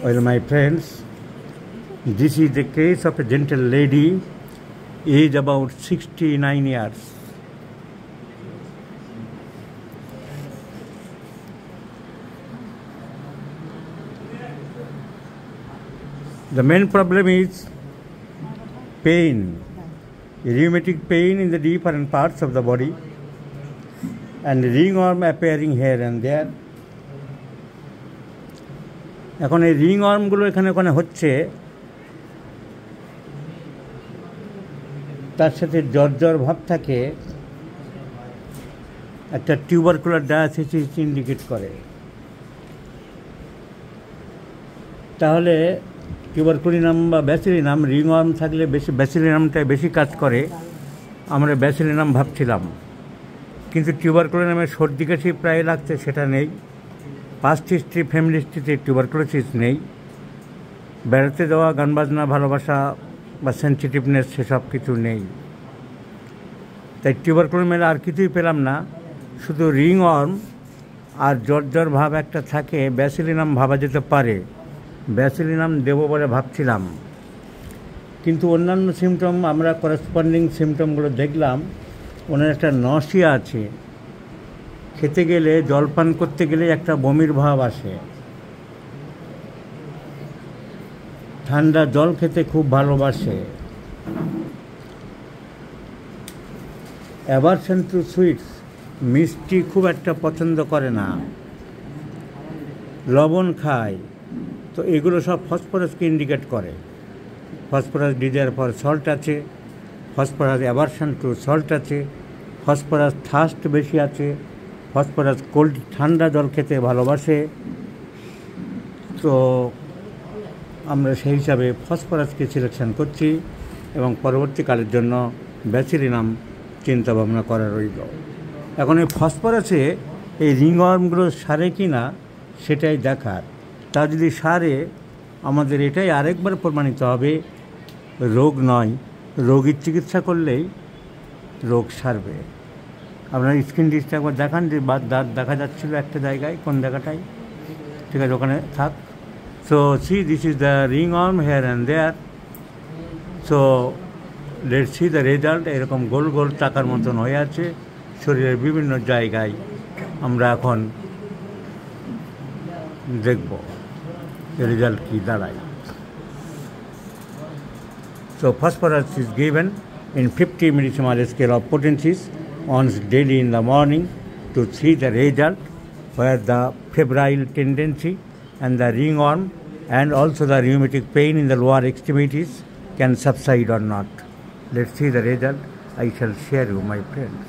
Well, my friends, this is the case of a gentle lady, age about 69 years. The main problem is pain, rheumatic pain in the different parts of the body, and ringworm appearing here and there. এখন এই ringwormগুলো এখানে ওখানে হচ্ছে, তার সাথে জ্বর ভাব থাকে, একটা টিউবারকুলার ডায়াথিসিস ইন্ডিকেট করে। তাহলে টিউবারকুলিনাম বা ব্যাসিলিনাম, রিংওয়ার্ম থাকলে বেশি ব্যাসিলিনামটাই বেশি কাজ করে, আমরা ব্যাসিলিনাম ভাবছিলাম। কিন্তু টিউবারকুলিনামের সর্দি কাশি প্রায় লাগছে, সেটা নেই। পাস্ট হিস্ট্রি, ফ্যামিলি হিস্ট্রিতে টিউবারকুলোসিস নেই। বেড়াতে যাওয়া, গান বাজনা, ভালোবাসা বা সেন্সিটিভনেস সেসব কিছু নেই। তাই টিউবারকুলোসিস আর কিছুই পেলাম না, শুধু রিংওয়ার্ম আর জ্বর ভাব একটা থাকে। ব্যাসিলিনাম ভাবা যেতে পারে, ব্যাসিলিনাম দেবো বলে ভাবছিলাম। কিন্তু অন্যান্য সিমটম, আমরা করেসপন্ডিং সিমটমগুলো দেখলাম। ওনার একটা নসিয়া আছে, খেতে গেলে, জলপান করতে গেলে একটা বমির ভাব আসে। ঠান্ডা জল খেতে খুব ভালোবাসে। অ্যাভারশন টু সুইটস, মিষ্টি খুব একটা পছন্দ করে না। লবণ খায়। তো এগুলো সব ফসফরাসকে ইন্ডিকেট করে। ফসফরাস ডিজায়ার ফর সল্ট আছে, ফসফরাস অ্যাভারশন টু সল্ট আছে, ফসফরাস থার্স্ট বেশি আছে, ফসফরাস কোল্ড ঠান্ডা জল খেতে ভালোবাসে। তো আমরা সেই হিসাবে ফসফরাসকে সিলেকশন করছি এবং পরবর্তীকালের জন্য ব্যাসিলিনাম চিন্তা ভাবনা করা রইল। এখন এই ফসফরাসে এই রিংওয়ার্মগুলো সারে কি না সেটাই দেখার। তা যদি সারে, আমাদের এটাই আরেকবার প্রমাণিত হবে রোগ নয়, রোগীর চিকিৎসা করলেই রোগ সারবে। আপনার স্কিন ডিসটা একবার দেখান, যে দাঁত দেখা যাচ্ছিলো একটা জায়গায়, কোন জায়গাটায়, ঠিক আছে, ওখানে থাক। So see, this is the ringworm here and there. So let's see the result. এরকম গোল গোল টাকার মতন হয়ে আছে শরীরের বিভিন্ন জায়গায়। আমরা এখন দেখব রেজাল্ট কী দাঁড়ায়। So phosphorus is given in 50 millisecond scale of potencies once daily in the morning to see the result, where the febrile tendency and the ringworm and also the rheumatic pain in the lower extremities can subside or not. Let's see the result. I shall share you, my friends.